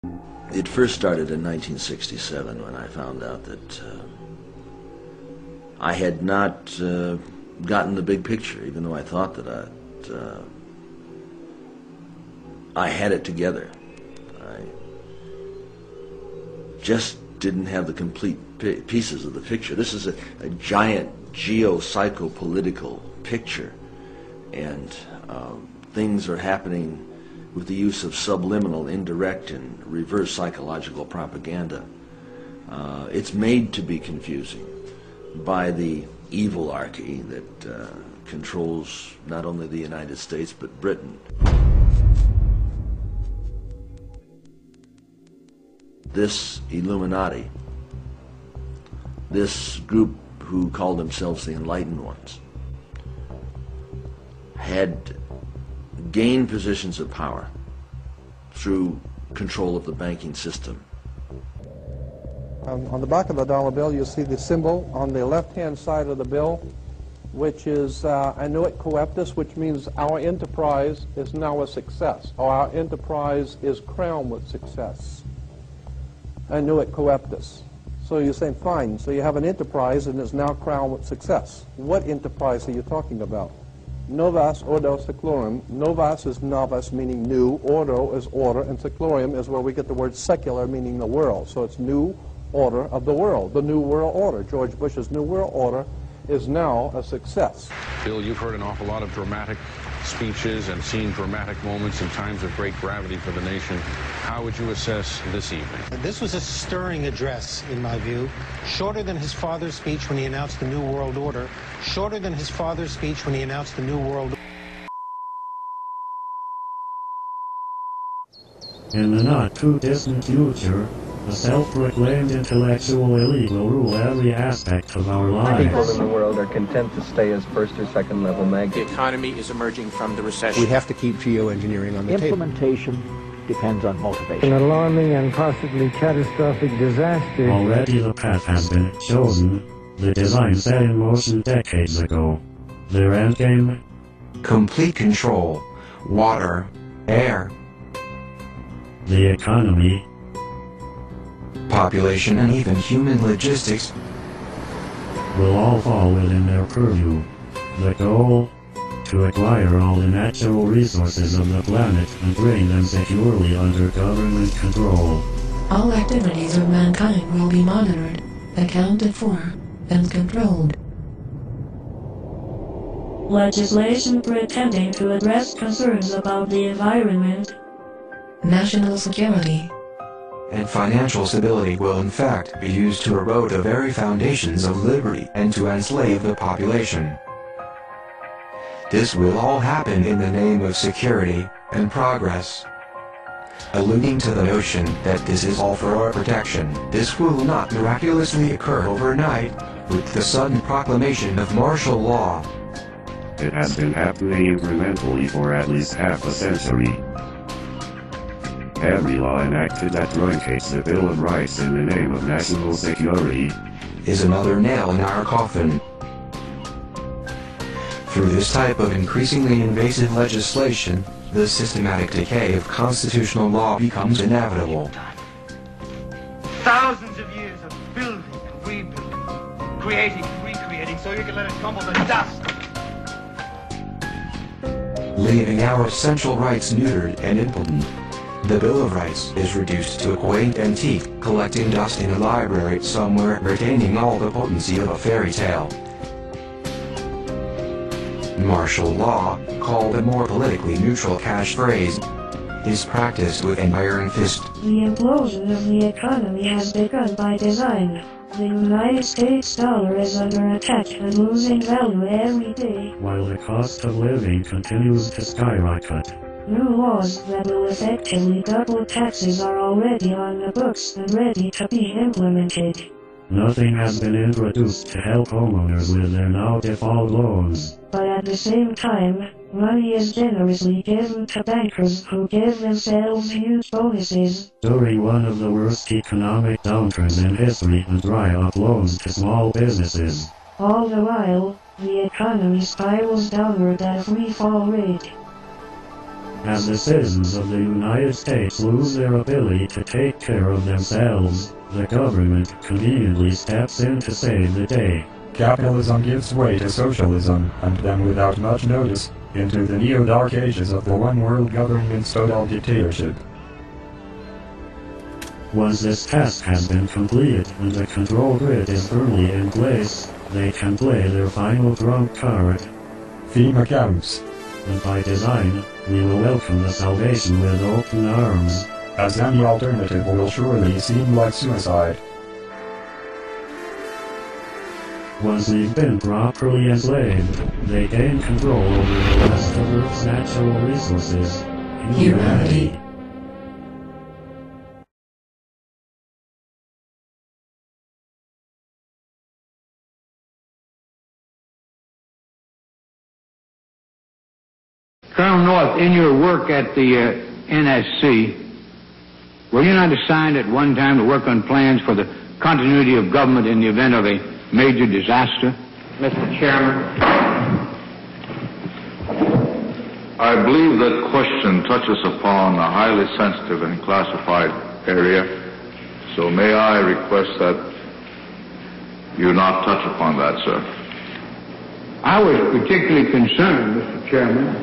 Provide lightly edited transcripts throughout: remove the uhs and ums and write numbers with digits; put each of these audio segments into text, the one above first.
It first started in 1967 when I found out that I had not gotten the big picture, even though I thought that I had it together. I just didn't have the complete pieces of the picture. This is a giant geo-psychopolitical picture, and things are happening with the use of subliminal, indirect, and reverse psychological propaganda. It's made to be confusing by the evilarchy that controls not only the United States but Britain. This Illuminati, this group who called themselves the Enlightened Ones, had gained positions of power through control of the banking system. On the back of the dollar bill, you'll see the symbol on the left-hand side of the bill, which is annuit coeptus, which means our enterprise is now a success, or our enterprise is crowned with success. Annuit coeptus. So you're saying, fine, so you have an enterprise and it's now crowned with success. What enterprise are you talking about? Novus, Ordo, Seclorum. Novus is novus, meaning new. Ordo is order. And Seclorum is where we get the word secular, meaning the world. So it's new order of the world, the New World Order. George Bush's New World Order is now a success. Bill, you've heard an awful lot of dramatic speeches and seen dramatic moments in times of great gravity for the nation. How would you assess this evening? This was a stirring address, in my view, shorter than his father's speech when he announced the New World Order, shorter than his father's speech when he announced the New World Order. In the not-too-distant future, a self-proclaimed intellectual elite will rule every aspect of our lives. People in the world are content to stay as first or second level maggots. The economy is emerging from the recession. We have to keep geoengineering on the table. Implementation depends on motivation. An alarming and possibly catastrophic disaster. Already the path has been chosen, the design set in motion decades ago. Their endgame? Complete control. Water. Air. The economy. Population and even human logistics will all fall within their purview. The goal? To acquire all the natural resources of the planet and bring them securely under government control. All activities of mankind will be monitored, accounted for, and controlled. Legislation pretending to address concerns about the environment, national security, and financial stability will in fact be used to erode the very foundations of liberty and to enslave the population. This will all happen in the name of security and progress. Alluding to the notion that this is all for our protection, this will not miraculously occur overnight with the sudden proclamation of martial law. It has been happening incrementally for at least half a century. Every law enacted that truncates the Bill of Rights in the name of national security is another nail in our coffin. Through this type of increasingly invasive legislation, the systematic decay of constitutional law becomes inevitable. Thousands of years of building and rebuilding, creating and recreating so you can let it crumble to dust. Leaving our essential rights neutered and impotent. The Bill of Rights is reduced to a quaint antique, collecting dust in a library somewhere, retaining all the potency of a fairy tale. Martial law, called a more politically neutral catchphrase, is practiced with an iron fist. The implosion of the economy has begun by design. The United States dollar is under attack and losing value every day, while the cost of living continues to skyrocket. New laws that will effectively double taxes are already on the books and ready to be implemented. Nothing has been introduced to help homeowners with their now default loans. But at the same time, money is generously given to bankers who give themselves huge bonuses during one of the worst economic downturns in history and dry up loans to small businesses. All the while, the economy spirals downward at a free fall rate. As the citizens of the United States lose their ability to take care of themselves, the government conveniently steps in to save the day. Capitalism gives way to socialism, and then without much notice, into the neo-dark ages of the one-world government-style dictatorship. Once this task has been completed and the control grid is firmly in place, they can play their final trump card. FEMA camps. And by design, we will welcome the salvation with open arms, as any alternative will surely seem like suicide. Once they've been properly enslaved, they gain control over the rest of Earth's natural resources, humanity. Colonel North, in your work at the NSC, were you not assigned at one time to work on plans for the continuity of government in the event of a major disaster? Mr. Chairman. I believe that question touches upon a highly sensitive and classified area, so may I request that you not touch upon that, sir. I was particularly concerned, Mr. Chairman,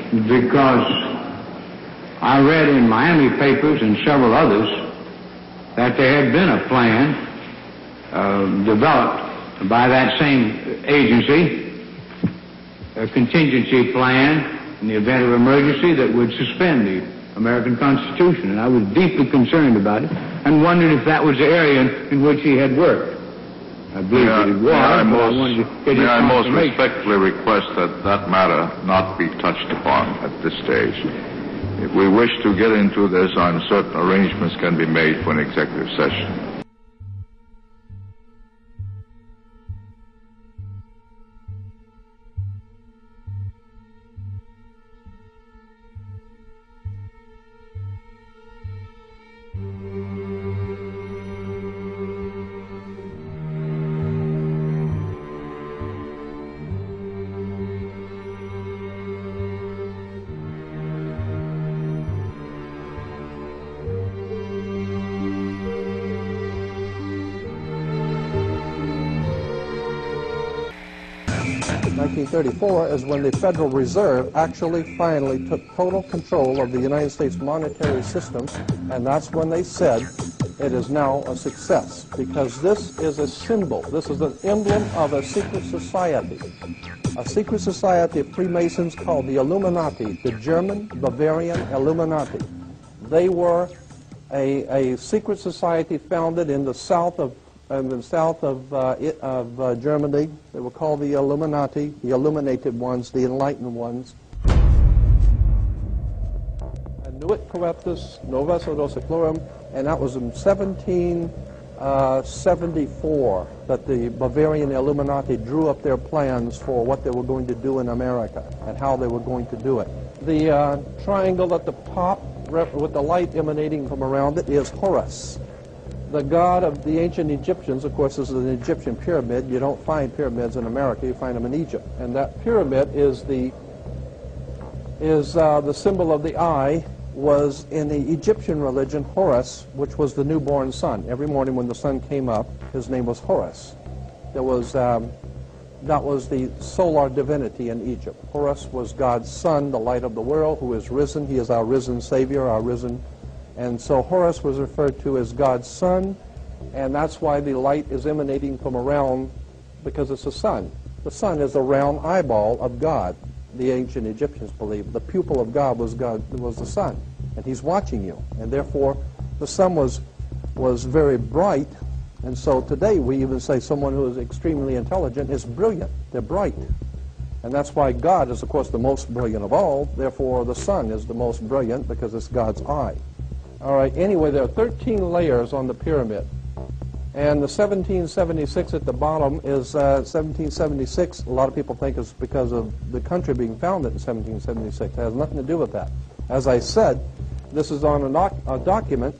because I read in Miami papers and several others that there had been a plan developed by that same agency, a contingency plan in the event of emergency that would suspend the American Constitution. And I was deeply concerned about it and wondered if that was the area in which he had worked. I believe that it was, may I most respectfully request that that matter not be touched upon at this stage. If we wish to get into this, I'm certain arrangements can be made for an executive session. In 1934 is when the Federal Reserve actually finally took total control of the United States monetary system, and that's when they said it is now a success, because this is a symbol, this is an emblem of a secret society of Freemasons called the Illuminati, the German Bavarian Illuminati. They were a secret society founded in the south of Germany. They were called the Illuminati, the illuminated ones, the enlightened ones. Nuit Coeptis, Novus Ordo Seclorum, and that was in 1774 that the Bavarian Illuminati drew up their plans for what they were going to do in America and how they were going to do it. The triangle at the top with the light emanating from around it is Horus. The god of the ancient Egyptians, of course, is an Egyptian pyramid. You don't find pyramids in America, you find them in Egypt. And that pyramid is the symbol of the eye, was in the Egyptian religion Horus, which was the newborn sun. Every morning when the sun came up, his name was Horus. That was the solar divinity in Egypt. Horus was God's son, the light of the world, who is risen. He is our risen Savior, our risen. And so Horus was referred to as God's son, and that's why the light is emanating from around, because it's the sun. The sun is a round eyeball of God. The ancient Egyptians believed the pupil of God was the sun, and he's watching you. And therefore, the sun was very bright, and so today we even say someone who is extremely intelligent is brilliant. They're bright. And that's why God is, of course, the most brilliant of all. Therefore, the sun is the most brilliant because it's God's eye. All right, anyway, there are 13 layers on the pyramid. And the 1776 at the bottom is 1776. A lot of people think it's because of the country being founded in 1776. It has nothing to do with that. As I said, this is on a document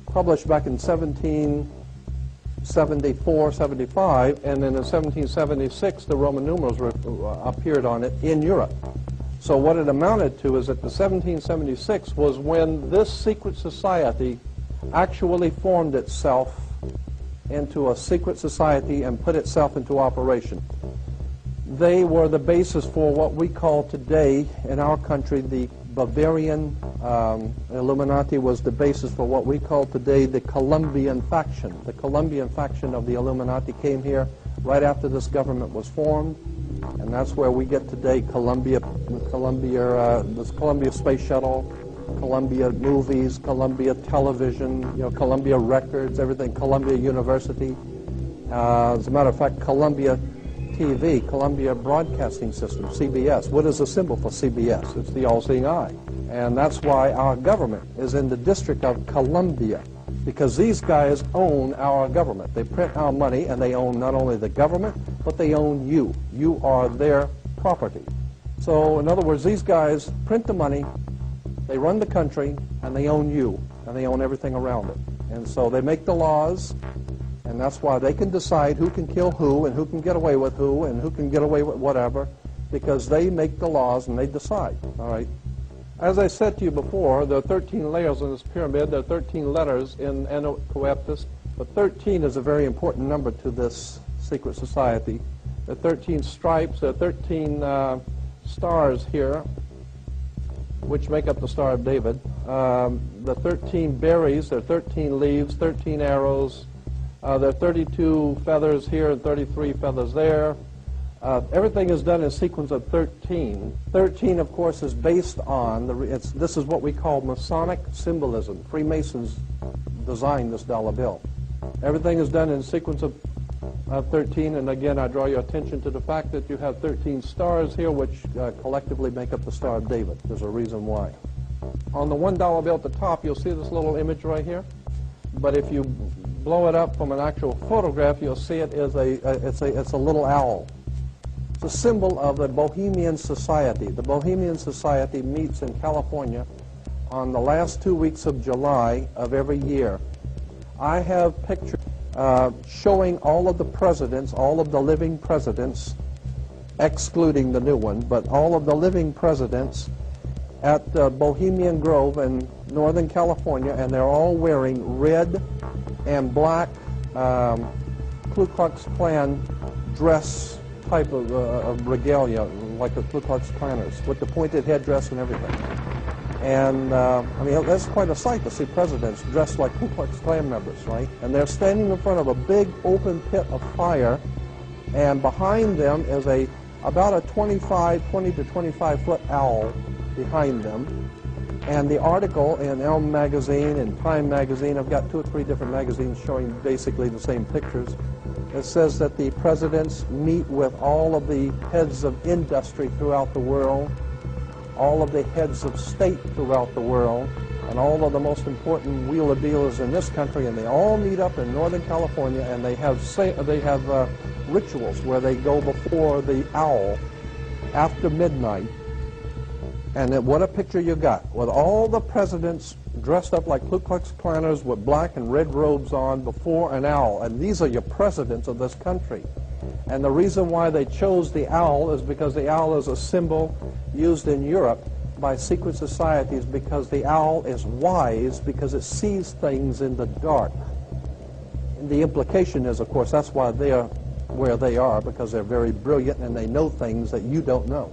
published back in 1774, 75, and then in 1776 the Roman numerals appeared on it in Europe. So what it amounted to is that the 1776 was when this secret society actually formed itself into a secret society and put itself into operation. They were the basis for what we call today in our country the Bavarian Illuminati was the basis for what we call today the Colombian faction. The Colombian faction of the Illuminati came here right after this government was formed, and that's where we get today Columbia Space Shuttle, Columbia Movies, Columbia Television, Columbia Records, everything, Columbia University. As a matter of fact, Columbia TV, Columbia Broadcasting System, CBS. What is the symbol for CBS? It's the all-seeing eye. And that's why our government is in the District of Columbia, because these guys own our government. They print our money, and they own not only the government, but they own you. You are their property. So, in other words, these guys print the money, they run the country, and they own you, and they own everything around it. And so they make the laws, and that's why they can decide who can kill who, and who can get away with who, and who can get away with whatever, because they make the laws and they decide, all right? As I said to you before, there are 13 layers in this pyramid. There are 13 letters in Coeptus, but 13 is a very important number to this secret society. There are 13 stripes, there are 13 stars here, which make up the Star of David. The 13 berries, there are 13 leaves, 13 arrows. There are 32 feathers here and 33 feathers there. Everything is done in a sequence of 13. 13, of course, is based on, this is what we call Masonic symbolism. Freemasons designed this dollar bill. Everything is done in a sequence of 13, and again, I draw your attention to the fact that you have 13 stars here, which collectively make up the Star of David. There's a reason why. On the $1 bill at the top, you'll see this little image right here, but if you blow it up from an actual photograph, you'll see it is it's a little owl. It's a symbol of the Bohemian Society. The Bohemian Society meets in California on the last 2 weeks of July of every year. I have pictures showing all of the presidents, all of the living presidents, excluding the new one, but all of the living presidents at Bohemian Grove in Northern California, and they're all wearing red and black Ku Klux Klan dress type of regalia, like the Ku Klux Klanners, with the pointed headdress and everything. And, I mean, that's quite a sight to see presidents dressed like Ku Klux Klan members, right? And they're standing in front of a big open pit of fire, and behind them is about a 20 to 25-foot owl behind them. And the article in Elm Magazine and Time Magazine, I've got 2 or 3 different magazines showing basically the same pictures. It says that the presidents meet with all of the heads of industry throughout the world, all of the heads of state throughout the world, and all of the most important wheeler dealers in this country, and they all meet up in Northern California, and they have rituals where they go before the owl after midnight. And what a picture you got, with all the presidents dressed up like Ku Klux Klanners with black and red robes on before an owl. And these are your presidents of this country. And the reason why they chose the owl is because the owl is a symbol used in Europe by secret societies, because the owl is wise, because it sees things in the dark. And the implication is, of course, that's why they are where they are, because they're very brilliant and they know things that you don't know.